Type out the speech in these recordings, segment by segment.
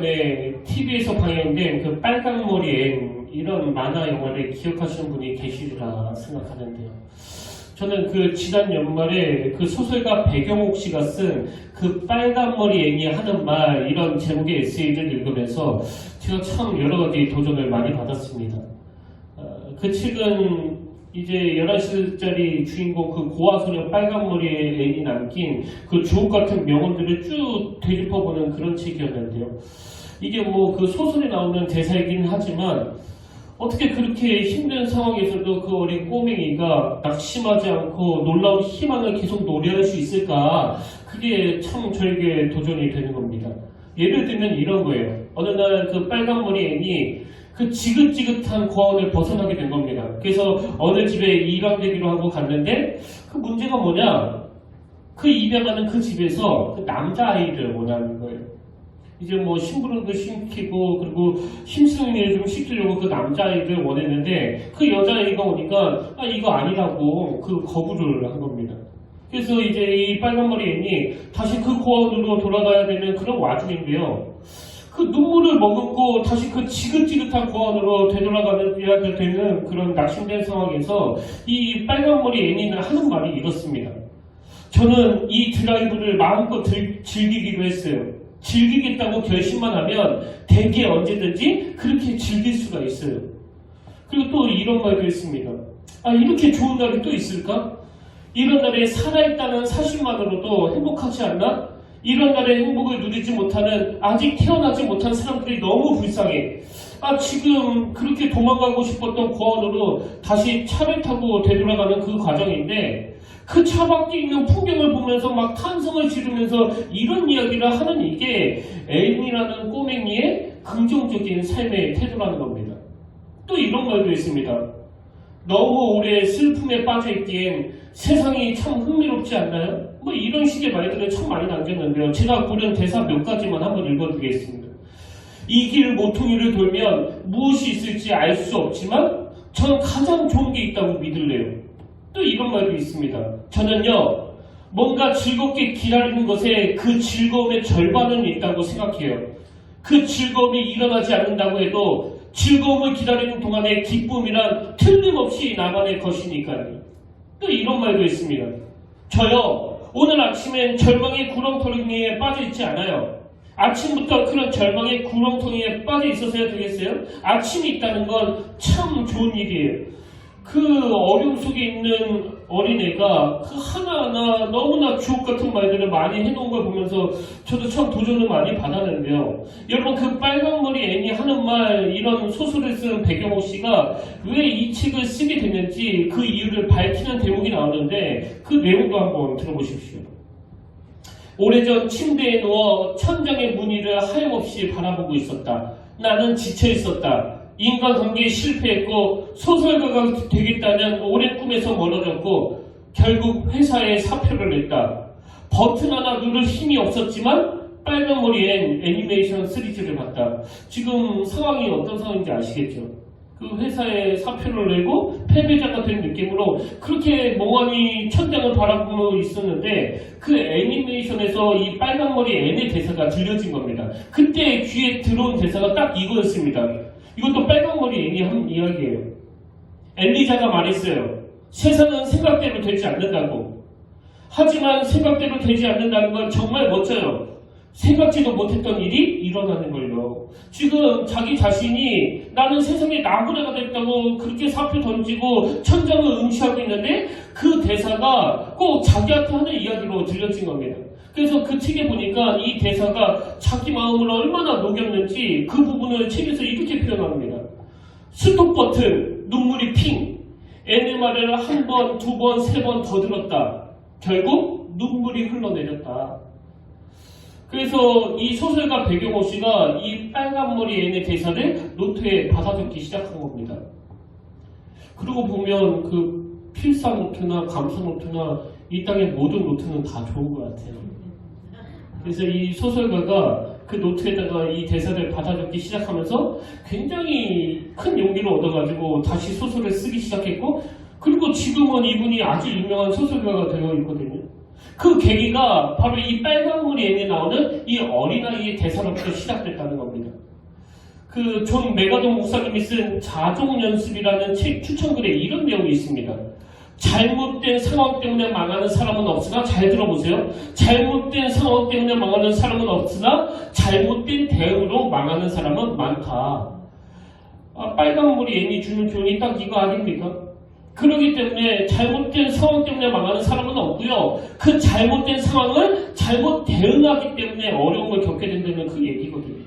전에 TV에서 방영된 그 빨강머리 앤 이런 만화 영화를 기억하시는 분이 계시리라 생각하는데요. 저는 그 지난 연말에 그 소설가 배경옥 씨가 쓴 그 빨간머리 앤이 하는 말 이런 제목의 에세이를 읽으면서 제가 참 여러 가지 도전을 많이 받았습니다. 그 책은 이제 11시짜리 주인공 그 고아소녀 빨간머리의 앤이 남긴 그 주옥 같은 명언들을 쭉 되짚어보는 그런 책이었는데요. 이게 뭐 그 소설에 나오는 대사이긴 하지만 어떻게 그렇게 힘든 상황에서도 그 어린 꼬맹이가 낙심하지 않고 놀라운 희망을 계속 노래할 수 있을까? 그게 참 저에게 도전이 되는 겁니다. 예를 들면 이런 거예요. 어느 날 그 빨간머리 앤이 그 지긋지긋한 고아원을 벗어나게 된 겁니다. 그래서 어느 집에 일하기로 하고 갔는데 그 문제가 뭐냐? 그 입양하는 그 집에서 그 남자아이를 원하는 거예요. 이제 뭐 심부름도 시키고 그리고 힘쓰는 좀 시키려고 그 남자아이를 원했는데 그 여자아이가 오니까 이거 아니라고 그 거부를 한 겁니다. 그래서 이제 이 빨간머리 앤이 다시 그 고아원으로 돌아가야 되는 그런 와중인데요. 그 눈물을 머금고 다시 그 지긋지긋한 고아원으로 되돌아가야 되는 그런 낙심된 상황에서 이 빨간머리 앤이는 하는 말이 이렇습니다. 저는 이 드라이브를 마음껏 즐기기로 했어요. 즐기겠다고 결심만 하면 대개 언제든지 그렇게 즐길 수가 있어요. 그리고 또 이런 말도 있습니다. 이렇게 좋은 날이 또 있을까? 이런 날에 살아있다는 사실만으로도 행복하지 않나? 이런 날의 행복을 누리지 못하는 아직 태어나지 못한 사람들이 너무 불쌍해. 지금 그렇게 도망가고 싶었던 고아원으로 다시 차를 타고 되돌아가는 그 과정인데 그 차 밖에 있는 풍경을 보면서 막 탄성을 지르면서 이런 이야기를 하는 이게 앤이라는 꼬맹이의 긍정적인 삶의 태도라는 겁니다. 또 이런 말도 있습니다. 너무 오래 슬픔에 빠져있기엔 세상이 참 흥미롭지 않나요? 뭐 이런 식의 말들을 참 많이 남겼는데요. 제가 고른 대사 몇 가지만 한번 읽어드리겠습니다. 이 길 모퉁이를 돌면 무엇이 있을지 알 수 없지만 저는 가장 좋은 게 있다고 믿을래요. 또 이런 말도 있습니다. 저는요, 뭔가 즐겁게 기다리는 것에 그 즐거움의 절반은 있다고 생각해요. 그 즐거움이 일어나지 않는다고 해도 즐거움을 기다리는 동안의 기쁨이란 틀림없이 나만의 것이니까요. 또 이런 말도 있습니다. 저요, 오늘 아침엔 절망의 구렁텅이에 빠져있지 않아요. 아침부터 그런 절망의 구렁텅이에 빠져 있어서야 되겠어요? 아침이 있다는 건 참 좋은 일이에요. 그 어려움 속에 있는 어린애가 그 하나하나 너무나 주옥 같은 말들을 많이 해놓은 걸 보면서 저도 참 도전을 많이 받았는데요. 여러분 그 빨간머리 앤이 하는 말 이런 소설을 쓴 배경옥 씨가 왜 이 책을 쓰게 됐는지 그 이유를 밝히는 대목이 나오는데 그 내용도 한번 들어보십시오. 오래전 침대에 누워 천장의 무늬를 하염없이 바라보고 있었다. 나는 지쳐 있었다. 인간관계에 실패했고 소설가가 되겠다는 오랜 꿈에서 멀어졌고 결국 회사에 사표를 냈다. 버튼 하나 누를 힘이 없었지만 빨간머리 앤 애니메이션 시리즈를 봤다. 지금 상황이 어떤 상황인지 아시겠죠? 그 회사에 사표를 내고 패배자가 된 느낌으로 그렇게 멍하니 천장을 바라보고 있었는데 그 애니메이션에서 이 빨간머리 앤의 대사가 들려진 겁니다. 그때 귀에 들어온 대사가 딱 이거였습니다. 이것도 빨간머리 앤이 한 이야기예요. 엘리자가 말했어요. 세상은 생각대로 되지 않는다고. 하지만 생각대로 되지 않는다는 건 정말 멋져요. 생각지도 못했던 일이 일어나는 걸요. 지금 자기 자신이 나는 세상에 나무라가 됐다고 그렇게 사표 던지고 천장을 응시하고 있는데 그 대사가 꼭 자기한테 하는 이야기로 들려진 겁니다. 그래서 그 책에 보니까 이 대사가 자기 마음을 얼마나 녹였는지 그 부분을 책에서 이렇게 표현합니다. 스톱 버튼, 눈물이 핑. 앤의 말을 한 번, 두 번, 세 번 더 들었다. 결국 눈물이 흘러내렸다. 그래서 이 소설가 배경옥 씨가 이 빨간머리 앤의 대사를 노트에 받아 적기 시작한 겁니다. 그러고 보면 그 필사 노트나 감사 노트나 이 땅의 모든 노트는 다 좋은 것 같아요. 그래서 이 소설가가 그 노트에다가 이 대사를 받아 적기 시작하면서 굉장히 큰 용기를 얻어가지고 다시 소설을 쓰기 시작했고 그리고 지금은 이분이 아주 유명한 소설가가 되어 있거든요. 그 계기가 바로 이 빨강머리 N에 나오는 이 어린아이의 대사로부터 시작됐다는 겁니다. 그 존 메가돈 목사님이 쓴 자종연습이라는 책 추천글에 이런 내용이 있습니다. 잘못된 상황 때문에 망하는 사람은 없으나, 잘 들어보세요. 잘못된 상황 때문에 망하는 사람은 없으나 잘못된 대응으로 망하는 사람은 많다. 빨강머리 N이 주는 교훈이 딱 이거 아닙니까? 그렇기 때문에 잘못된 상황 때문에 망하는 사람은 없고요. 그 잘못된 상황을 잘못 대응하기 때문에 어려운 걸 겪게 된다는 그 얘기거든요.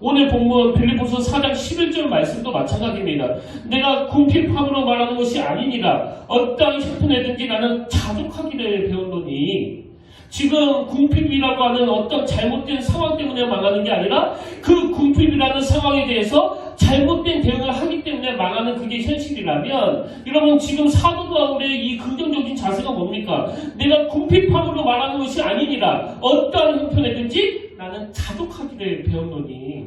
오늘 본문 빌립보서 4장 11절 말씀도 마찬가지입니다. 내가 궁핍함으로 말하는 것이 아니니라. 어떠한 형편에든지 나는 자족하기를 배웠노니. 지금 궁핍이라고 하는 어떤 잘못된 상황 때문에 망하는 게 아니라 그 궁핍이라는 상황에 대해서 잘못된 대응을 하기 때문에 망하는 그게 현실이라면, 여러분 지금 사도 바울의 이 긍정적인 자세가 뭡니까? 내가 궁핍함으로 말하는 것이 아니니라. 어떠한 형편에든지 나는 자족하기를 배웠노니.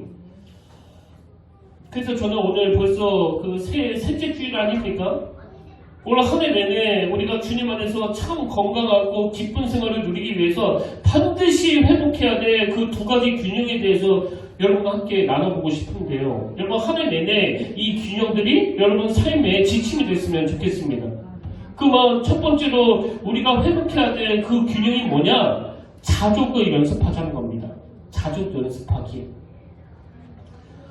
그래서 저는 오늘 벌써 그 셋째 주일 아닙니까? 오늘 한 해 내내 우리가 주님 안에서 참 건강하고 기쁜 생활을 누리기 위해서 반드시 회복해야 될 그 두 가지 균형에 대해서 여러분과 함께 나눠보고 싶은데요. 여러분 한 해 내내 이 균형들이 여러분 삶의 지침이 됐으면 좋겠습니다. 그만 첫 번째로 우리가 회복해야 될 그 균형이 뭐냐? 자족을 연습하자는 겁니다. 자족 연습하기.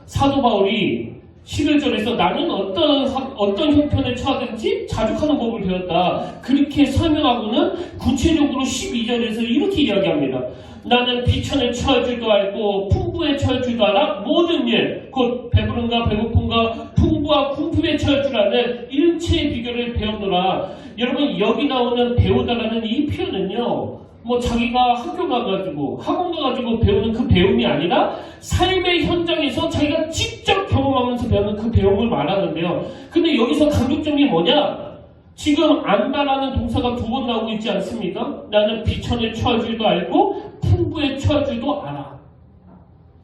사도 바울이 11절에서 나는 어떤 형편에 처하든지 자족하는 법을 배웠다. 그렇게 설명하고는 구체적으로 12절에서 이렇게 이야기합니다. 나는 비천에 처할 줄도 알고 풍부에 처할 줄도 알아. 모든 일, 곧 배부른가 배고픈가 풍부와 궁핍에 처할 줄 아는 일체의 비결을 배웠노라. 여러분 여기 나오는 배우다라는 이 표현은요, 뭐 자기가 학교 가가지고 학원 가가지고 배우는 그 배움이 아니라 삶의 현장에서 자기가 직접 경험하면서 배우는 그 배움을 말하는데요. 근데 여기서 강조점이 뭐냐? 지금 안다라는 동사가 두 번 나오고 있지 않습니까? 나는 비천에 처할 줄도 알고 풍부에 처할 줄도 알아.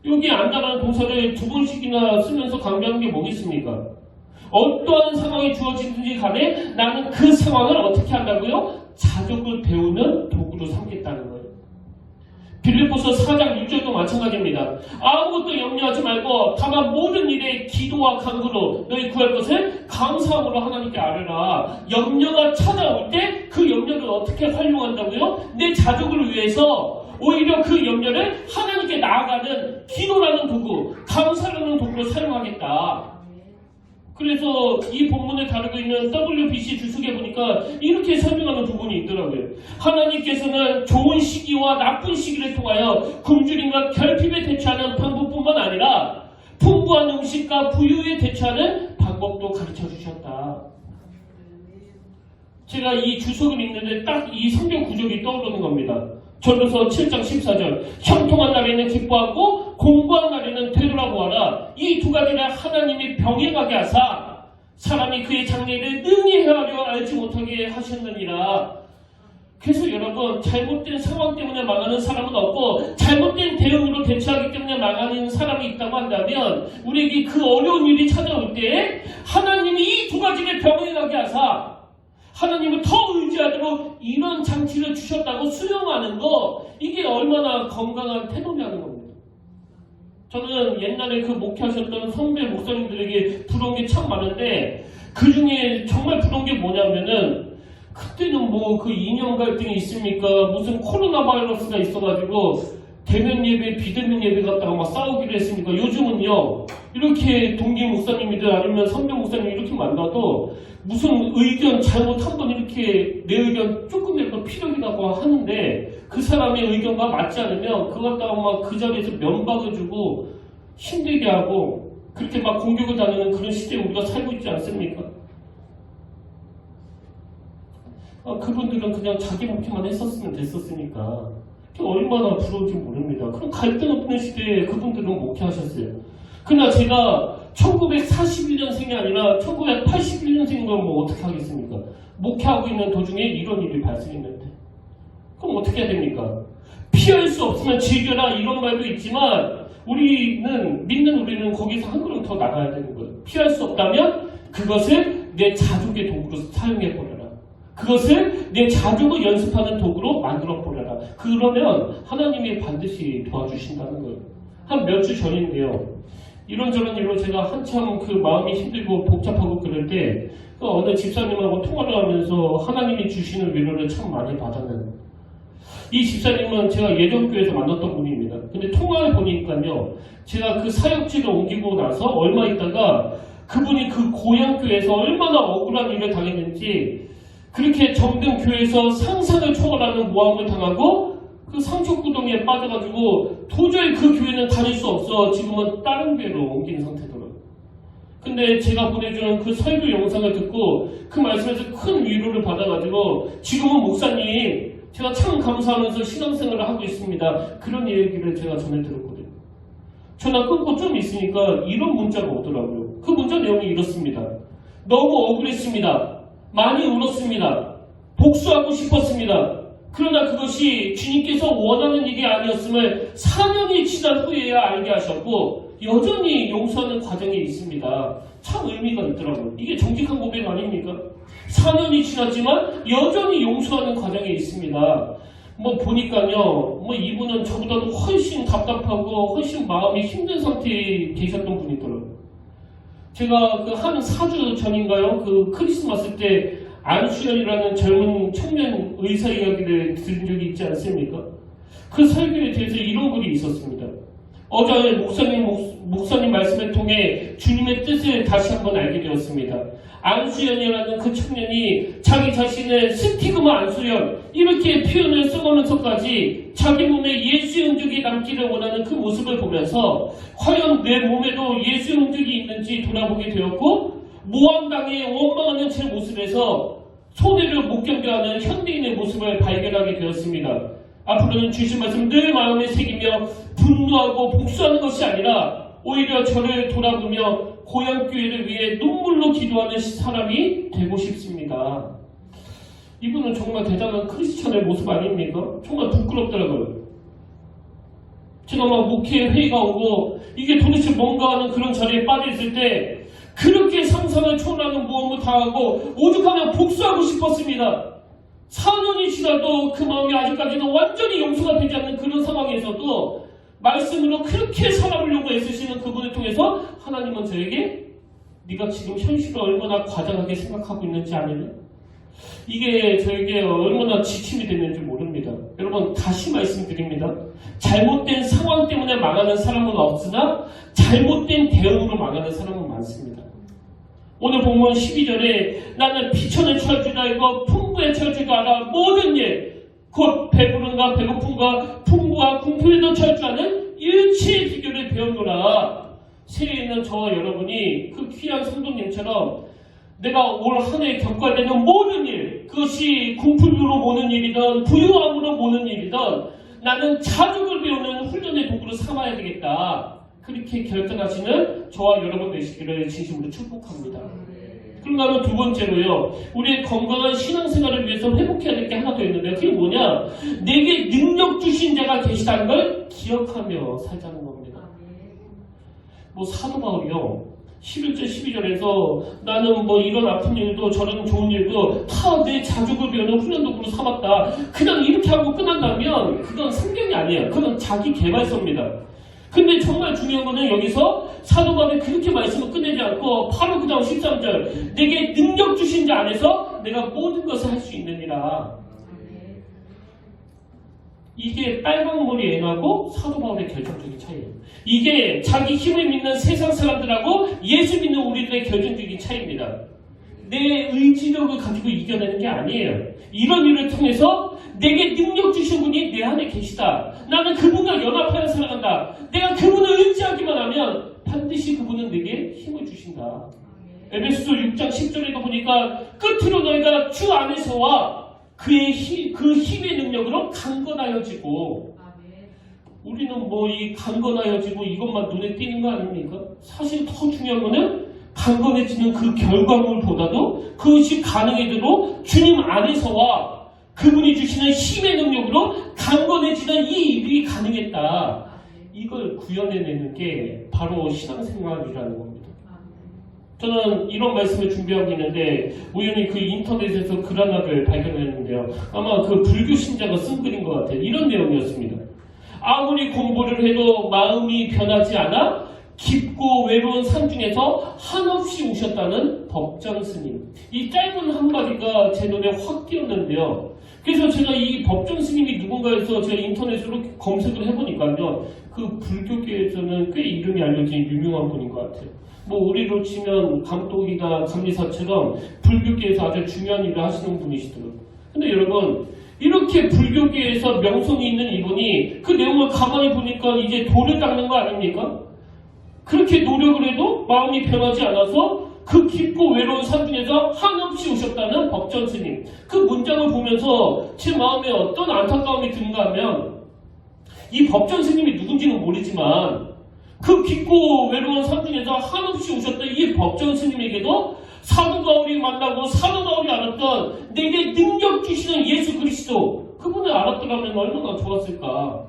여기 안다라는 동사를 두 번씩이나 쓰면서 강조하는 게 뭐겠습니까? 어떠한 상황이 주어지든지 간에 나는 그 상황을 어떻게 한다고요? 자족을 배우는 도구로 삼겠다는 거예요. 빌립보서 4장 6절도 마찬가지입니다. 아무것도 염려하지 말고 다만 모든 일에 기도와 간구로 너희 구할 것을 감사함으로 하나님께 아뢰라. 염려가 찾아올 때 그 염려를 어떻게 활용한다고요? 내 자족을 위해서 오히려 그 염려를 하나님께 나아가는 기도라는 도구, 감사라는 도구로 사용하겠다. 그래서 이 본문을 다루고 있는 WBC 주석에 보니까 이렇게 설명하는 부분이 있더라고요. 하나님께서는 좋은 시기와 나쁜 시기를 통하여 굶주림과 결핍에 대처하는 방법뿐만 아니라 풍부한 음식과 부유에 대처하는 방법도 가르쳐 주셨다. 제가 이 주석을 읽는데 딱 이 성경 구절이 떠오르는 겁니다. 전도서 7장 14절 형통한 날에는 기뻐하고 공부한 날에는 되돌아보아라. 이 두 가지를 하나님이 병행하게 하사 사람이 그의 장래를 능히 헤아려 알지 못하게 하셨느니라. 그래서 여러분 잘못된 상황 때문에 망하는 사람은 없고 잘못된 대응으로 대처하기 때문에 망하는 사람이 있다고 한다면 우리에게 그 어려운 일이 찾아올 때 하나님이 이 두 가지를 병행하게 하사 하나님을 더 의지하도록 이런 장치를 주셨다고 수용하는 거, 이게 얼마나 건강한 태도냐는 겁니다. 저는 옛날에 그 목회하셨던 선배 목사님들에게 부러운 게 참 많은데 그 중에 정말 부러운 게 뭐냐면은 그때는 뭐 그 이념 갈등이 있습니까? 무슨 코로나 바이러스가 있어가지고 대면 예배, 비대면 예배 갖다가 막 싸우기로 했으니까 요즘은요 이렇게 동기 목사님이든 아니면 선배 목사님 이렇게 만나도 무슨 의견 잘못 한번 이렇게 내 의견 조금이라도 필요하다고 하는데 그 사람의 의견과 맞지 않으면 그거 갖다가 막 그 자리에서 면박을 주고 힘들게 하고 그렇게 막 공격을 당하는 그런 시대에 우리가 살고 있지 않습니까? 그분들은 그냥 자기 목표만 했었으면 됐었으니까 얼마나 부러운지 모릅니다. 그럼 갈등 없는 시대에 그분들은 목회하셨어요. 그러나 제가 1941년생이 아니라 1981년생인 건 뭐 어떻게 하겠습니까? 목회하고 있는 도중에 이런 일이 발생했는데 그럼 어떻게 해야 됩니까? 피할 수 없으면 즐겨라 이런 말도 있지만 우리는 거기서 한 걸음 더 나가야 되는 거예요. 피할 수 없다면 그것을 내 자족의 도구로 사용해버려라. 그것을 내 자족을 연습하는 도구로 만들어버려라. 그러면 하나님이 반드시 도와주신다는 거예요. 한 몇 주 전인데요. 이런저런 일로 제가 한참 그 마음이 힘들고 복잡하고 그럴 때 어느 집사님하고 통화를 하면서 하나님이 주시는 위로를 참 많이 받았는, 이 집사님은 제가 예전 교회에서 만났던 분입니다. 근데 통화를 보니까요, 제가 그 사역지를 옮기고 나서 얼마 있다가 그분이 그 고향 교회에서 얼마나 억울한 일을 당했는지, 그렇게 정든 교회에서 상상을 초월하는 모함을 당하고 그 상처구덩이에 빠져가지고 도저히 그 교회는 다닐 수 없어 지금은 다른 교회로 옮긴 상태더라고요. 근데 제가 보내주는 그 설교 영상을 듣고 그 말씀에서 큰 위로를 받아가지고 지금은 목사님, 제가 참 감사하면서 신앙생활을 하고 있습니다. 그런 얘기를 제가 전해드렸거든요. 전화 끊고 좀 있으니까 이런 문자가 오더라고요. 그 문자 내용이 이렇습니다. 너무 억울했습니다. 많이 울었습니다. 복수하고 싶었습니다. 그러나 그것이 주님께서 원하는 일이 아니었음을 4년이 지난 후에야 알게 하셨고 여전히 용서하는 과정에 있습니다. 참 의미가 있더라고요. 이게 정직한 고백 아닙니까? 4년이 지났지만 여전히 용서하는 과정에 있습니다. 뭐 보니까요, 뭐 이분은 저보다도 훨씬 답답하고 훨씬 마음이 힘든 상태에 계셨던 분이더라고요. 제가 그 한 4주 전인가요? 그 크리스마스 때 안수연이라는 젊은 청년 의사 이야기를 들은 적이 있지 않습니까? 그 설교에 대해서 이런 글이 있었습니다. 어제 목사님 말씀을 통해 주님의 뜻을 다시 한번 알게 되었습니다. 안수연이라는 그 청년이 자기 자신을 스티그마 안수연 이렇게 표현을 써가면서까지 자기 몸에 예수의 흔적이 남기를 원하는 그 모습을 보면서 과연 내 몸에도 예수의 흔적이 있는지 돌아보게 되었고, 모함당해 원망하는 제 모습에서 손해를 못 견뎌하는 현대인의 모습을 발견하게 되었습니다. 앞으로는 주신 말씀 늘 마음에 새기며 분노하고 복수하는 것이 아니라 오히려 저를 돌아보며 고향교회를 위해 눈물로 기도하는 사람이 되고 싶습니다. 이분은 정말 대단한 크리스천의 모습 아닙니까? 정말 부끄럽더라고요. 제가 막 목회 회의가 오고 이게 도대체 뭔가 하는 그런 자리에 빠져있을 때 그렇게 상상을 초월하는 모험을 당하고 오죽하면 복수하고 싶었습니다. 4년이 지나도 그 마음이 아직까지도 완전히 용서가 되지 않는 그런 상황에서도 말씀으로 그렇게 살아보려고 애쓰시는 그분을 통해서 하나님은 저에게 네가 지금 현실을 얼마나 과장하게 생각하고 있는지 아느냐? 이게 저에게 얼마나 지침이 됐는지 모릅니다. 여러분, 다시 말씀드립니다. 잘못된 상황 때문에 망하는 사람은 없으나 잘못된 대응으로 망하는 사람은 많습니다. 오늘 본문 12절에 나는 피천을 취할 줄 알고 풍부에 취할 줄 알아 모든 일 곧 배부른가 배고픔과 풍부와 궁핍에도 취할 줄 아는 일체의 비결을 배우노라. 새해에는 저와 여러분이 그 귀한 성도님처럼 내가 올 한 해 겪어야 되는 모든 일, 그것이 궁핍으로 모는 일이든 부유함으로 모는 일이든 나는 자족을 배우는 훈련의 도구로 삼아야 되겠다. 그렇게 결단하시는 저와 여러분 되시기를 진심으로 축복합니다. 그럼 나는 두 번째로요, 우리의 건강한 신앙생활을 위해서 회복해야 될 게 하나 더 있는데, 그게 뭐냐? 내게 능력 주신 자가 계시다는 걸 기억하며 살자는 겁니다. 뭐 사도 바울이요, 11절 12절에서 나는 뭐 이런 아픈 일도 저런 좋은 일도 다 내 자족을 배우는 훈련도구로 삼았다. 그냥 이렇게 하고 끝난다면 그건 성경이 아니에요. 그건 자기 개발서입니다. 근데 정말 중요한 거는 여기서 사도 바울이 그렇게 말씀을 끝내지 않고 바로 그 다음 13절 내게 능력 주신 자 안에서 내가 모든 것을 할 수 있느니라. 이게 빨강머리 애나고 사도 바울의 결정적인 차이예요. 이게 자기 힘을 믿는 세상 사람들하고 예수 믿는 우리들의 결정적인 차이입니다. 내 의지력을 가지고 이겨내는 게 아니에요. 이런 일을 통해서 내게 능력 주신 분이 내 안에 계시다. 나는 그분과 연합하여 살아간다. 내가 그분을 의지하기만 하면 반드시 그분은 내게 힘을 주신다. 에베소서 6장 10절에도 보니까 끝으로 너희가 주 안에서와 그 힘의 능력으로 강건하여지고, 우리는 뭐 이 강건하여지고 이것만 눈에 띄는 거 아닙니까? 사실 더 중요한 거는 강건해지는 그 결과물보다도 그것이 가능해도 주님 안에서와 그분이 주시는 힘의 능력으로 강건해지는 이 일이 가능했다. 이걸 구현해내는 게 바로 신앙생활이라는 겁니다. 저는 이런 말씀을 준비하고 있는데 우연히 그 인터넷에서 글 하나를 발견했는데요. 아마 그 불교 신자가 쓴 글인 것 같아요. 이런 내용이었습니다. 아무리 공부를 해도 마음이 변하지 않아 깊고 외로운 산 중에서 한없이 오셨다는 법전 스님. 이 짧은 한마디가 제 눈에 확 띄었는데요. 그래서 제가 이 법전 스님이 누군가 해서 제가 인터넷으로 검색을 해보니까요. 그 불교계에서는 꽤 이름이 알려진 유명한 분인 것 같아요. 뭐 우리로 치면 감독이나 감리사처럼 불교계에서 아주 중요한 일을 하시는 분이시더라고요. 근데 여러분 이렇게 불교계에서 명성이 있는 이분이 그 내용을 가만히 보니까 이제 돌을 닦는 거 아닙니까? 그렇게 노력을 해도 마음이 변하지 않아서 그 깊고 외로운 산 중에서 한없이 오셨다는 법전 스님. 그 문장을 보면서 제 마음에 어떤 안타까움이 드는가 하면 이 법전 스님이 누군지는 모르지만 그 깊고 외로운 산 중에서 한없이 오셨던 이 법전 스님에게도 사도 바울이 만나고 사도 바울이 알았던 내게 능력 주시는 예수 그리스도 그분을 알았더라면 얼마나 좋았을까.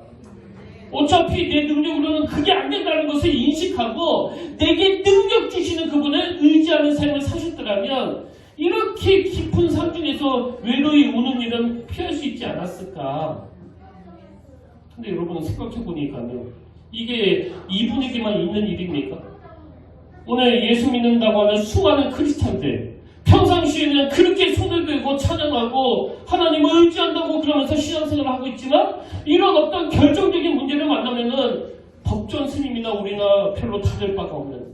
어차피 내 능력으로는 그게 안 된다는 것을 인식하고 내게 능력 주시는 그분을 의지하는 삶을 사셨더라면 이렇게 깊은 산 중에서 외로이 우는 일은 피할 수 있지 않았을까. 근데 여러분 생각해보니까요. 이게 이분에게만 있는 일입니까? 오늘 예수 믿는다고 하는 수많은 크리스찬들 평상시에는 그렇게 손을 들고 찬양하고 하나님을 의지한다고 그러면서 신앙생활을 하고 있지만 이런 어떤 결정적인 문제를 만나면은 법전 스님이나 우리나 별로 다를 바가 없는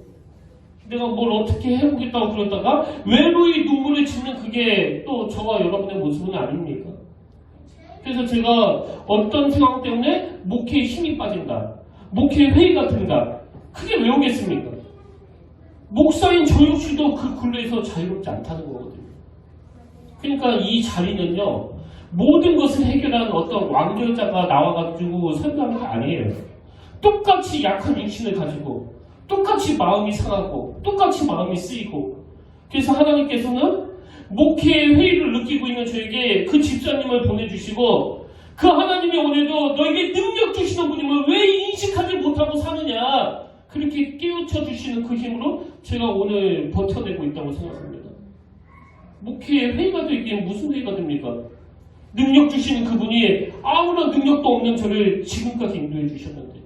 내가 뭘 어떻게 해보겠다고 그러다가 외로이 눈물을 짓는 그게 또 저와 여러분의 모습은 아닙니까? 그래서 제가 어떤 상황 때문에 목회에 힘이 빠진다. 목회 회의가 든다. 그게 왜 오겠습니까? 목사인 저 역시도 그 굴레에서 자유롭지 않다는 거거든요. 그러니까 이 자리는요. 모든 것을 해결한 어떤 왕결자가 나와가지고 설교하는 게 아니에요. 똑같이 약한 육신을 가지고 똑같이 마음이 상하고 똑같이 마음이 쓰이고 그래서 하나님께서는 목회 회의를 느끼고 있는 저에게 그 집사님을 보내주시고 그 하나님이 오늘도 너에게 능력 주시는 분임을 왜 인식하지 못하고 사느냐 그렇게 깨우쳐 주시는 그 힘으로 제가 오늘 버텨내고 있다고 생각합니다. 목회에 회의가 되기엔 무슨 회의가 됩니까? 능력 주시는 그분이 아무런 능력도 없는 저를 지금까지 인도해 주셨는데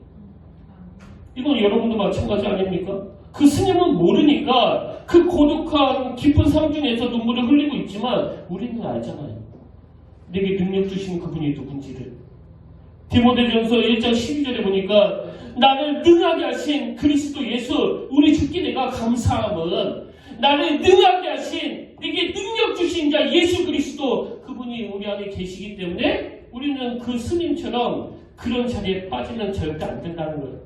이건 여러분도 마찬가지 아닙니까? 그 스님은 모르니까 그 고독한 깊은 삶 중에서 눈물을 흘리고 있지만 우리는 알잖아요. 내게 능력 주시는 그분이 누군지를. 디모데전서 1장 12절에 보니까 나를 능하게 하신 그리스도 예수 우리 주께 내가 감사함은 나를 능하게 하신 내게 능력 주신 자 예수 그리스도 그분이 우리 안에 계시기 때문에 우리는 그 스님처럼 그런 자리에 빠지면 절대 안 된다는 거예요.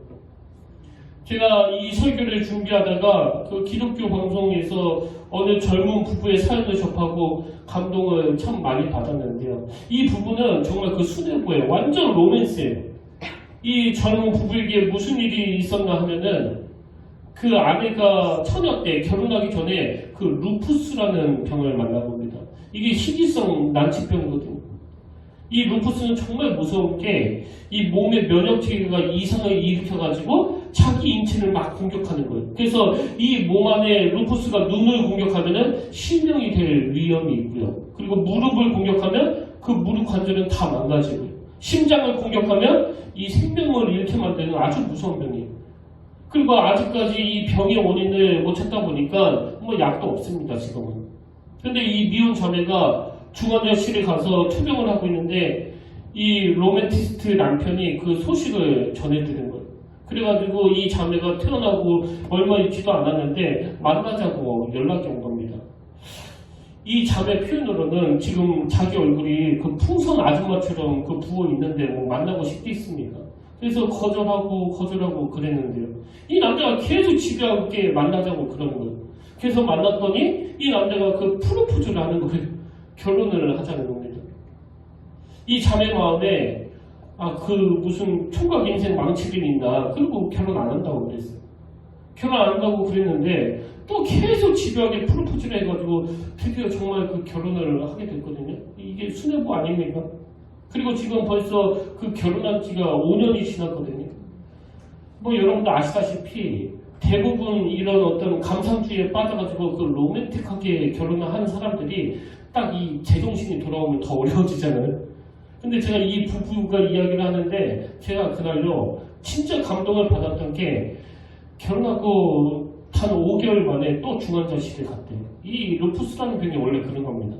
제가 이 설교를 준비하다가 그 기독교 방송에서 어느 젊은 부부의 사연을 접하고 감동을 참 많이 받았는데요. 이 부부는 정말 그 수뇌부예요. 완전 로맨스예요. 이 젊은 부부에게 무슨 일이 있었나 하면은 그 아내가 처녀 때 결혼하기 전에 그 루푸스라는 병을 만나봅니다. 이게 희귀성 난치병이거든요. 이 루푸스는 정말 무서운 게 이 몸의 면역체계가 이상을 일으켜가지고 자기 인체를 막 공격하는 거예요. 그래서 이 몸 안에 루푸스가 눈을 공격하면은 실명이 될 위험이 있고요. 그리고 무릎을 공격하면 그 무릎 관절은 다 망가지고요. 심장을 공격하면 이 생명을 잃게 만드는 아주 무서운 병이에요. 그리고 아직까지 이 병의 원인을 못 찾다 보니까 뭐 약도 없습니다, 지금은. 근데 이 미혼 자매가 중환자실에 가서 투병을 하고 있는데 이 로맨티스트 남편이 그 소식을 전해드린 거예요. 그래가지고 이 자매가 태어나고 얼마 있지도 않았는데 만나자고 연락이 온 겁니다. 이 자매 표현으로는 지금 자기 얼굴이 그 풍선 아줌마처럼 그 부어 있는데 뭐 만나고 싶겠습니까? 그래서 거절하고 그랬는데요. 이 남자가 계속 집요하게 함께 만나자고 그러는 거예요. 그래서 만났더니 이 남자가 그 프로포즈를 하는 거예요. 결혼을 하자는 겁니다. 이 자매 마음에 그 무슨 총각 인생 망치긴 있나 그리고 결혼 안 한다고 그랬어요. 결혼 안 한다고 그랬는데 또 계속 집요하게 프로포즈를 해가지고 드디어 정말 그 결혼을 하게 됐거든요. 이게 수뇌부 아닙니까? 그리고 지금 벌써 그 결혼한 지가 5년이 지났거든요. 뭐 여러분도 아시다시피 대부분 이런 어떤 감상주의에 빠져가지고 그 로맨틱하게 결혼을 하는 사람들이 딱 이 제정신이 돌아오면 더 어려워지잖아요. 근데 제가 이 부부가 이야기를 하는데 제가 그날요 진짜 감동을 받았던 게 결혼하고 단 5개월 만에 또 중환자실에 갔대요. 이 루푸스라는 병이 원래 그런 겁니다.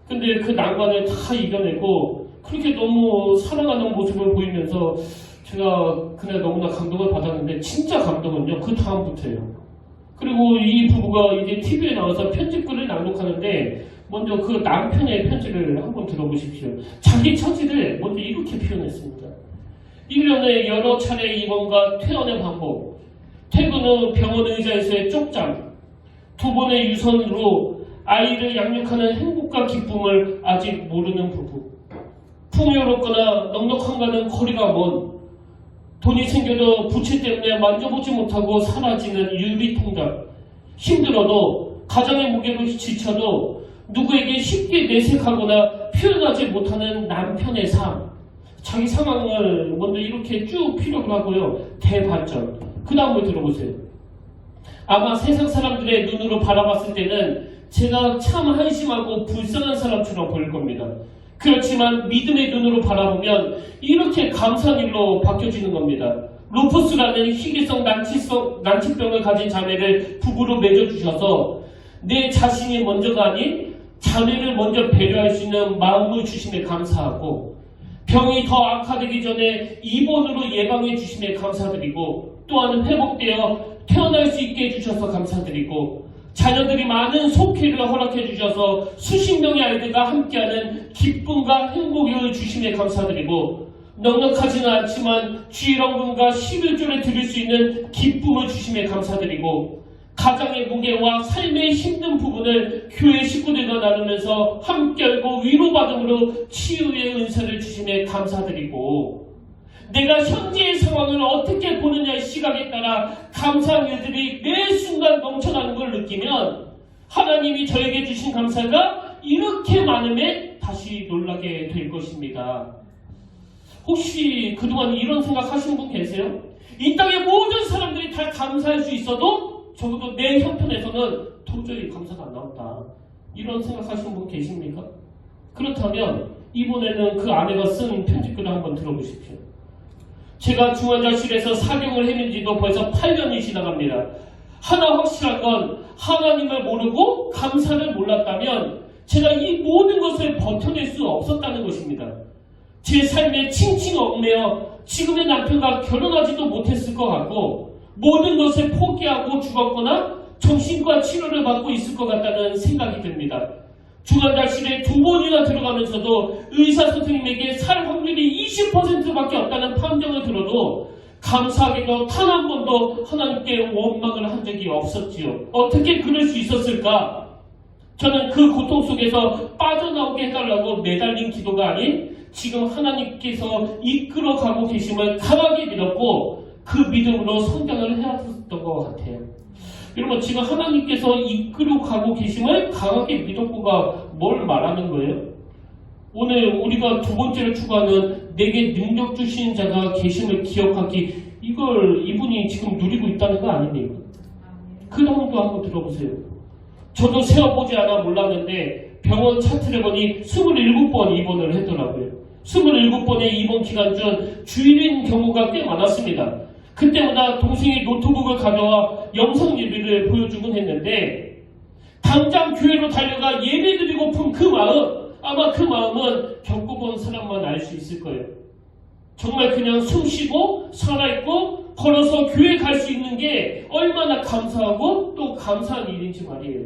근데 그 난관을 다 이겨내고 그렇게 너무 사랑하는 모습을 보이면서 제가 그날 너무나 감동을 받았는데 진짜 감동은요 그 다음부터예요. 그리고 이 부부가 이제 TV에 나와서 편집글을 낭독하는데 먼저 그 남편의 편지를 한번 들어보십시오. 자기 처지를 먼저 이렇게 표현했습니다. 1년에 여러 차례 입원과 퇴원의 반복, 퇴근 후 병원 의자에서의 쪽잠, 2번의 유선으로 아이를 양육하는 행복과 기쁨을 아직 모르는 부부, 풍요롭거나 넉넉한가는 거리가 먼, 돈이 생겨도 부채 때문에 만져보지 못하고 사라지는 유리통장, 힘들어도 가정의 무게로 지쳐도 누구에게 쉽게 내색하거나 표현하지 못하는 남편의 삶, 자기 상황을 먼저 이렇게 쭉 피력을 하고요. 대반전. 그 다음을 들어보세요. 아마 세상 사람들의 눈으로 바라봤을 때는 제가 참 한심하고 불쌍한 사람처럼 보일 겁니다. 그렇지만 믿음의 눈으로 바라보면 이렇게 감사한 일로 바뀌어지는 겁니다. 루푸스라는 희귀성 난치병을 가진 자매를 부부로 맺어주셔서 내 자신이 먼저가 아닌 자매를 먼저 배려할 수 있는 마음을 주심에 감사하고 병이 더 악화되기 전에 입원으로 예방해 주심에 감사드리고 또한 회복되어 태어날 수 있게 해주셔서 감사드리고 자녀들이 많은 속회를 허락해 주셔서 수십 명의 아이들과 함께하는 기쁨과 행복을 주심에 감사드리고 넉넉하지는 않지만 주일원금과 11조를 드릴 수 있는 기쁨을 주심에 감사드리고 가정의 무게와 삶의 힘든 부분을 교회 식구들과 나누면서 함께 알고 위로받음으로 치유의 은사를 주심에 감사드리고 내가 현재의 상황을 어떻게 보느냐의 시각에 따라 감사한 일들이 매 순간 넘쳐나는 걸 느끼면 하나님이 저에게 주신 감사가 이렇게 많음에 다시 놀라게 될 것입니다. 혹시 그동안 이런 생각하시는 분 계세요? 이 땅의 모든 사람들이 다 감사할 수 있어도 적어도 내 형편에서는 도저히 감사가 안 나온다. 이런 생각하시는 분 계십니까? 그렇다면 이번에는 그 아내가 쓴 편집글을 한번 들어보십시오. 제가 중환자실에서 사경을 헤맨 지도 벌써 8년이 지나갑니다. 하나 확실한 건 하나님을 모르고 감사를 몰랐다면 제가 이 모든 것을 버텨낼 수 없었다는 것입니다. 제 삶에 칭칭 얽매여 지금의 남편과 결혼하지도 못했을 것 같고 모든 것을 포기하고 죽었거나 정신과 치료를 받고 있을 것 같다는 생각이 듭니다. 중환자실에 2번이나 들어가면서도 의사 선생님에게 살 확률이 20%밖에 없다는 판정을 들어도 감사하게도 단 한 번도 하나님께 원망을 한 적이 없었지요. 어떻게 그럴 수 있었을까? 저는 그 고통 속에서 빠져나오게 해달라고 매달린 기도가 아닌 지금 하나님께서 이끌어가고 계심을 강하게 믿었고 그 믿음으로 성장을 해왔던 것 같아요. 여러분 지금 하나님께서 이끌어가고 계심을 강하게 믿었고가 뭘 말하는 거예요? 오늘 우리가 두 번째로 추구하는 내게 능력 주신 자가 계심을 기억하기 이걸 이분이 지금 누리고 있다는 거 아닙니까? 그 다음도 한번 들어보세요. 저도 세어보지 않아 몰랐는데 병원 차트를 보니 27번 입원을 했더라고요. 27번의 입원 기간 중 주일인 경우가 꽤 많았습니다. 그때마다 동생이 노트북을 가져와 영상 예배를 보여주곤 했는데 당장 교회로 달려가 예배드리고픈 그 마음 아마 그 마음은 겪어본 사람만 알 수 있을 거예요. 정말 그냥 숨쉬고 살아있고 걸어서 교회 갈 수 있는 게 얼마나 감사하고 또 감사한 일인지 말이에요.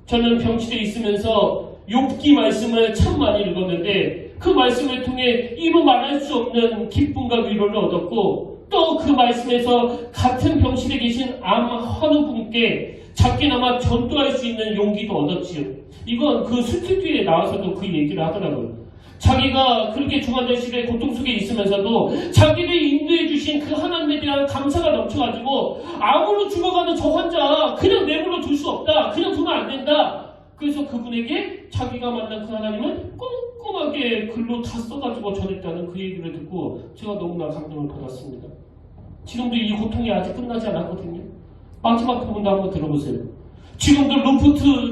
저는 병실에 있으면서 욥기 말씀을 참 많이 읽었는데 그 말씀을 통해 이루 말할 수 없는 기쁨과 위로를 얻었고 또 그 말씀에서 같은 병실에 계신 암 환우분께 작게나마 전도할 수 있는 용기도 얻었지요. 이건 그 스튜디오에 나와서도 그 얘기를 하더라고요. 자기가 그렇게 중환자실의 고통 속에 있으면서도 자기를 인도해 주신 그 하나님에 대한 감사가 넘쳐가지고 암으로 죽어가는 저 환자 그냥 내버려 둘 수 없다. 그냥 두면 안 된다. 그래서 그분에게 자기가 만난 그 하나님을 꼼꼼하게 글로 다 써가지고 전했다는 그 얘기를 듣고 제가 너무나 감동을 받았습니다. 지금도 이 고통이 아직 끝나지 않았거든요. 마지막 부분도 한번 들어보세요. 지금도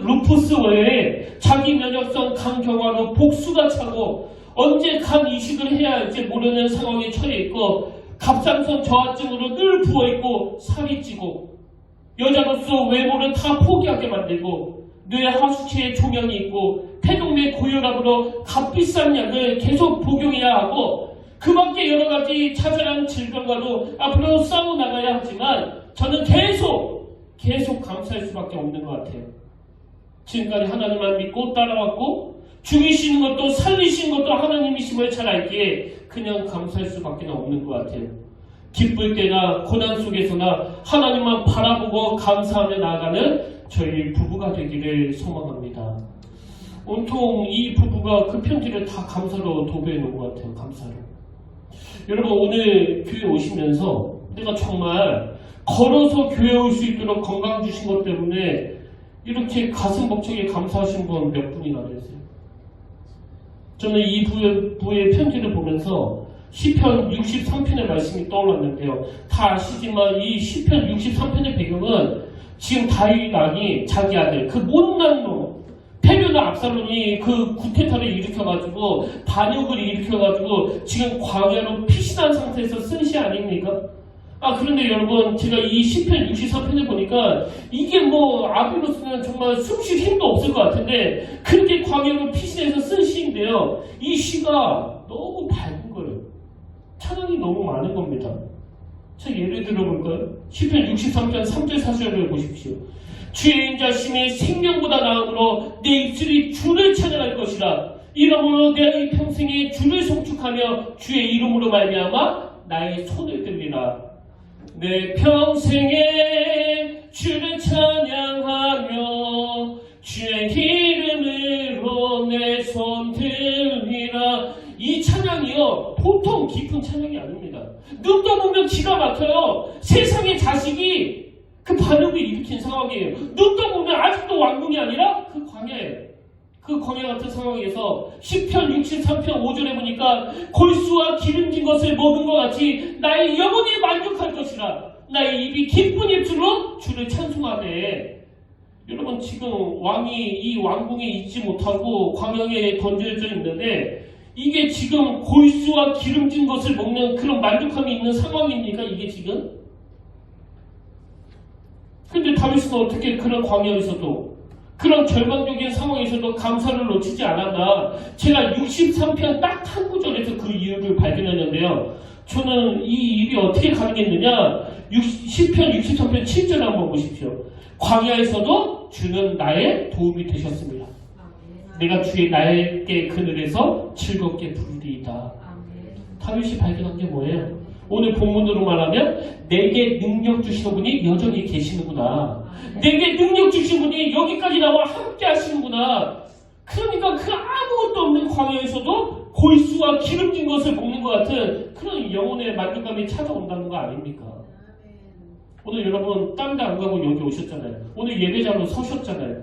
루푸스 외에 자기 면역성 강경화로 복수가 차고 언제 간 이식을 해야 할지 모르는 상황에 처해 있고 갑상선 저하증으로 늘 부어있고 살이 찌고 여자로서 외모를 다 포기하게 만들고 뇌 하수체에 종양이 있고 폐동맥 고혈압으로 값비싼 약을 계속 복용해야 하고 그 밖에 여러 가지 자잘한 질병과도 앞으로 싸워나가야 하지만 저는 계속 감사할 수밖에 없는 것 같아요. 지금까지 하나님만 믿고 따라왔고 죽이시는 것도 살리시는 것도 하나님이심을 잘 알기에 그냥 감사할 수밖에 없는 것 같아요. 기쁠 때나 고난 속에서나 하나님만 바라보고 감사하며 나아가는 저희 부부가 되기를 소망합니다. 온통 이 부부가 그 편지를 다 감사로 도배해 놓은 것 같아요. 감사로. 여러분 오늘 교회 오시면서 내가 정말 걸어서 교회 올 수 있도록 건강 주신 것 때문에 이렇게 가슴 벅차게 감사하신 분 몇 분이나 되세요? 저는 이 부의 편지를 보면서 시편 63편의 말씀이 떠올랐는데요. 다 아시지만 이 시편 63편의 배경은 지금 다윗 왕이 자기 아들 그 못난 놈 페류나 압살론이 그 구테타를 일으켜가지고 반역을 일으켜가지고 지금 광야로 피신한 상태에서 쓴 시 아닙니까? 그런데 여러분 제가 이 시편 63편을 보니까 이게 뭐 아비로서는 정말 숨쉴 힘도 없을 것 같은데 그렇게 광야로 피신해서 쓴 시인데요. 이 시가 너무 밝은 거예요. 찬양이 너무 많은 겁니다. 자, 예를 들어볼까요? 시편 63편 3절 4절을 보십시오. 주의 인자심이 생명보다 나음으로 내 입술이 주를 찬양할 것이라. 이러므로 내가 이 평생에 주를 송축하며 주의 이름으로 말미암아 나의 손을 들리라. 내 평생에 주를 찬양하며 주의 이름으로 내 손 들리라. 이 찬양이요 보통 깊은 찬양이 아닙니다. 눈 떠보면 기가 막혀요. 세상의 자식이 그 반역을 일으킨 상황이에요. 눈 떠보면 아직도 왕궁이 아니라 그 광야예요. 그 광야 같은 상황에서 시편 63편 5절에 보니까 골수와 기름진 것을 먹은 것 같이 나의 영혼이 만족할 것이라. 나의 입이 기쁜 입술로 주를 찬송하되. 여러분 지금 왕이 이 왕궁에 있지 못하고 광야에 던져져 있는데 이게 지금 골수와 기름진 것을 먹는 그런 만족함이 있는 상황입니까? 이게 지금? 근데 다윗은 어떻게 그런 광야에서도 그런 절망적인 상황에서도 감사를 놓치지 않았나. 제가 63편 딱 한 구절에서 그 이유를 발견했는데요. 저는 이 일이 어떻게 가능했느냐. 시편 63편 7절 한번 보십시오. 광야에서도 주는 나의 도움이 되셨습니다. 내가 주의 나에게 그늘에서 즐겁게 부르리이다. 다윗이 발견한 게 뭐예요? 오늘 본문으로 말하면 내게 능력 주시는 분이 여전히 계시는구나. 내게 능력 주신 분이 여기까지 나와 함께 하시는구나. 그러니까 그 아무것도 없는 광야에서도 골수와 기름진 것을 먹는 것 같은 그런 영혼의 만족감이 찾아온다는 거 아닙니까? 오늘 여러분 딴 데 안 가고 여기 오셨잖아요. 오늘 예배자로 서셨잖아요.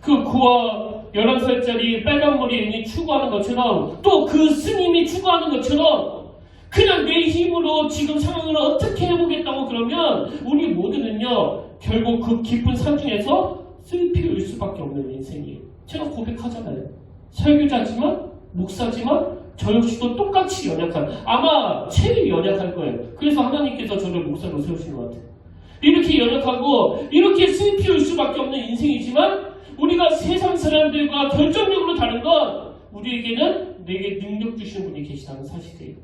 그와 11살짜리 빨간 머리 애인이 추구하는 것처럼 또 그 스님이 추구하는 것처럼 그냥 내 힘으로 지금 상황을 어떻게 해보겠다고 그러면 우리 모두는요 결국 그 깊은 산 중에서 슬피울 수밖에 없는 인생이에요. 제가 고백하잖아요. 설교자지만 목사지만 저 역시도 똑같이 연약한, 아마 제일 연약할 거예요. 그래서 하나님께서 저를 목사로 세우신 것 같아요. 이렇게 연약하고 이렇게 슬피울 수밖에 없는 인생이지만 우리가 세상 사람들과 결정적으로 다른 건 우리에게는 내게 능력 주시는 분이 계시다는 사실이에요.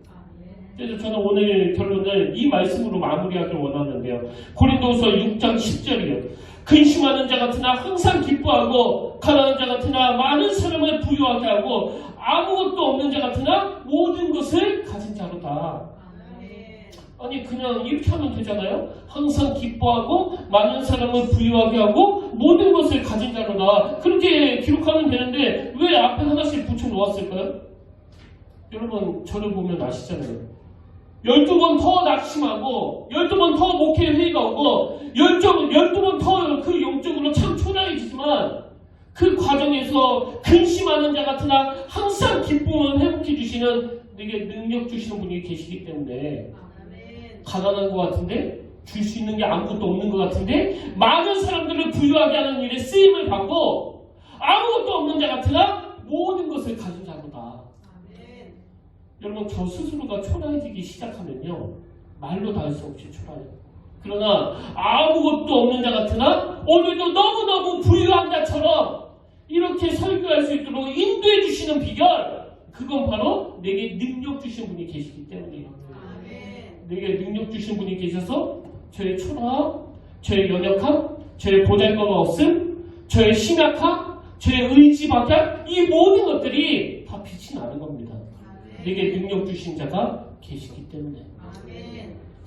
그래서 저는 오늘 결론을 이 말씀으로 마무리하길 원하는데요. 고린도후서 6장 10절이요. 근심하는 자 같으나 항상 기뻐하고 가난한 자 같으나 많은 사람을 부유하게 하고 아무것도 없는 자 같으나 모든 것을 가진 자로다. 아니 그냥 이렇게 하면 되잖아요. 항상 기뻐하고 많은 사람을 부유하게 하고 모든 것을 가진 자로다. 그렇게 기록하면 되는데 왜 앞에 하나씩 붙여놓았을까요? 여러분 저를 보면 아시잖아요. 12번 더 낙심하고 12번 더 목회 회의가 오고 12번 더 그 영적으로 참 초라해지지만 그 과정에서 근심하는 자 같으나 항상 기쁨을 회복해 주시는 내게 능력 주시는 분이 계시기 때문에 가난한 것 같은데 줄 수 있는 게 아무것도 없는 것 같은데 많은 사람들을 부유하게 하는 일에 쓰임을 받고 아무것도 없는 자 같으나 모든 것을 가진 자로다. 여러분 저 스스로가 초라해지기 시작하면요 말로 다 할 수 없이 초라해요. 그러나 아무것도 없는 자 같으나 오늘도 너무너무 부유한 자처럼 이렇게 설교할 수 있도록 인도해 주시는 비결, 그건 바로 내게 능력 주신 분이 계시기 때문이에요. 내게 능력 주신 분이 계셔서 저의 초라함, 저의 연약함, 저의 보잘것없음 없음, 저의 심약함, 저의 의지 박약, 이 모든 것들이 다 빛이 나는 겁니다. 내게 능력 주신 자가 계시기 때문에.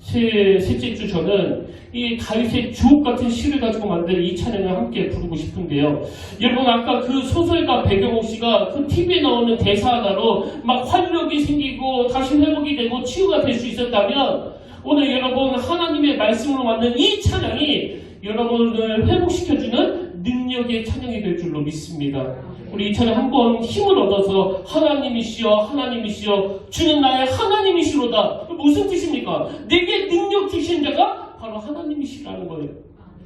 셋째 주 저는 이 다윗의 주옥 같은 시를 가지고 만든 이 찬양을 함께 부르고 싶은데요. 여러분 아까 그 소설가 배경옥 씨가 그 TV에 나오는 대사 하나로 막 활력이 생기고 다시 회복이 되고 치유가 될 수 있었다면 오늘 여러분 하나님의 말씀으로 만든 이 찬양이 여러분을 회복시켜주는 능력의 찬양이 될 줄로 믿습니다. 우리 이 찬양 한번 힘을 얻어서 하나님이시여 하나님이시여 주는 나의 하나님이시로다. 무슨 뜻입니까? 내게 능력 주신 자가 바로 하나님이시라는 거예요.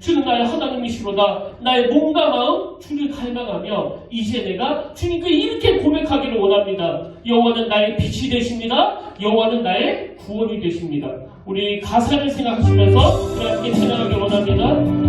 주는 나의 하나님이시로다. 나의 몸과 마음 주를 갈망하며 이제 내가 주님께 이렇게 고백하기를 원합니다. 여호와는 나의 빛이 되십니다. 여호와는 나의 구원이 되십니다. 우리 가사를 생각하시면서 우리 함께 찬양하기 원합니다.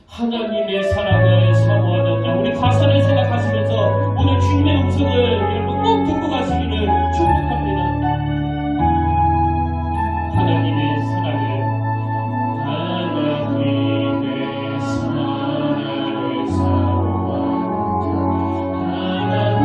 하나님의 사랑을 사모하는 자, 우리 가사를 생각하시면서 오늘 주님의 음성을 여러분 꼭 듣고 가시기를 축복합니다. 하나님의 사랑을 사모하는 자, 하나님의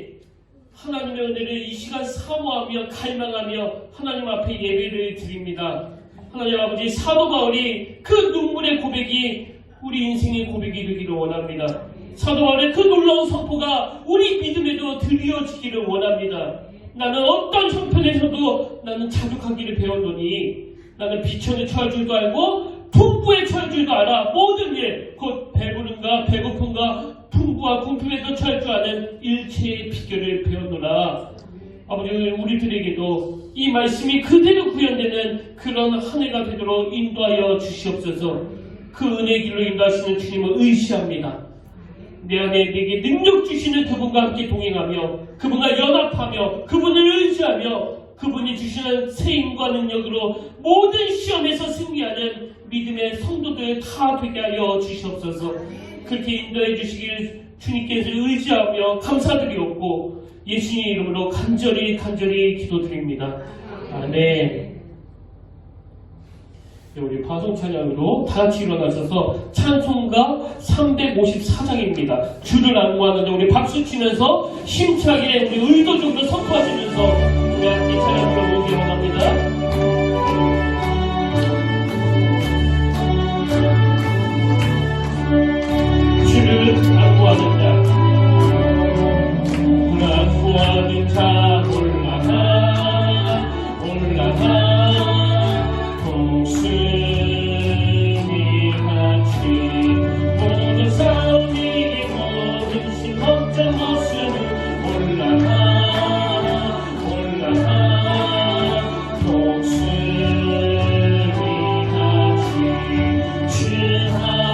아버지, 하나님의 은혜를 이 시간 사모하며 갈망하며 하나님 앞에 예배를 드립니다. 하나님 아버지, 사도 바울이 그 눈물의 고백이 우리 인생의 고백이 되기를 원합니다. 사도 바울의 그 놀라운 선포가 우리 믿음에도 드리워지기를 원합니다. 나는 어떤 형편에서도 나는 자족하기를 배웠노니 나는 비천에 처할 줄도 알고 풍부에 처할 줄도 알아. 모든 일, 곧 배부른가 배고픈가 풍부와 궁핍에도 처할 줄 아는 일체의 비결을 배웠노라. 아버지, 우리들에게도 이 말씀이 그대로 구현되는 그런 한 해가 되도록 인도하여 주시옵소서. 그 은혜의 길로 인도하시는 주님을 의시합니다. 내 안에 내게 능력 주시는 그분과 함께 동행하며 그분과 연합하며 그분을 의지하며 그분이 주시는 세임과 능력으로 모든 시험에서 승리하는 믿음의 성도들 다 되게 하여 주시옵소서. 그렇게 인도해 주시길 주님께서 의지하며 감사드리옵고 예수님의 이름으로 간절히 기도드립니다. 아멘. 우리 방송 찬양으로 다 같이 일어나셔서 찬송가 354장입니다. 주를 안무하는데 우리 박수 치면서 힘차게 우리 의도적으로 선포하시면서 우리 함께 찬양 부르기 원합니다. 주를 안무하는 자, 안무하는 자 올라가 동순이 같이 모든 싸움 이기 모든 심 걱정 없으면 올라가 동순이 같이 주 항모하는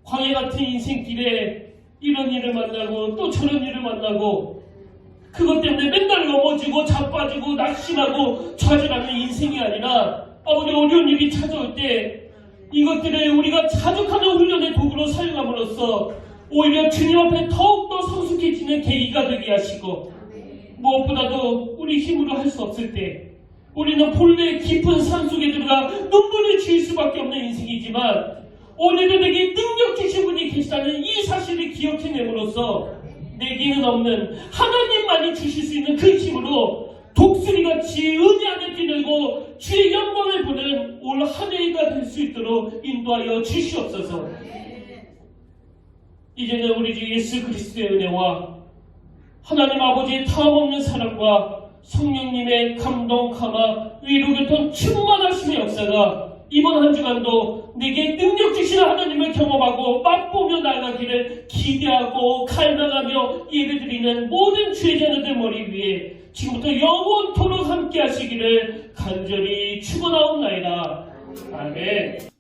광야 같은 인생길에 이런 일을 만나고 또 저런 일을 만나고 그것 때문에 맨날 넘어지고 자빠지고 낙심하고 좌절하는 인생이 아니라 아버지 어려운 일이 찾아올 때 이것들을 우리가 자족하는 훈련의 도구로 사용함으로써 오히려 주님 앞에 더욱더 성숙해지는 계기가 되게 하시고 무엇보다도 우리 힘으로 할 수 없을 때 우리는 본래 깊은 산 속에 들어가 눈물을 지을 수밖에 없는 인생이지만 오늘도 내게 능력 주신 분이 계시다는 이 사실을 기억해냄으로써 내게는 없는 하나님만이 주실 수 있는 그 힘으로 독수 독수리같이 은혜 안에 뛰놀고 주의 영광을 보는 올 한 해가 될 수 있도록 인도하여 주시옵소서. 이제는 우리 주 예수 그리스도의 은혜와 하나님 아버지의 다함없는 사랑과 성령님의 감동, 감화, 위로, 교통, 충만하심의 역사가 이번 한 주간도 내게 능력 주시는 하나님을 경험하고 맛보며 나가기를 기대하고 갈망하며 예배드리는 모든 주의 자녀들 머리 위에 지금부터 영원토록 함께 하시기를 간절히 축원하옵나이다. 아멘.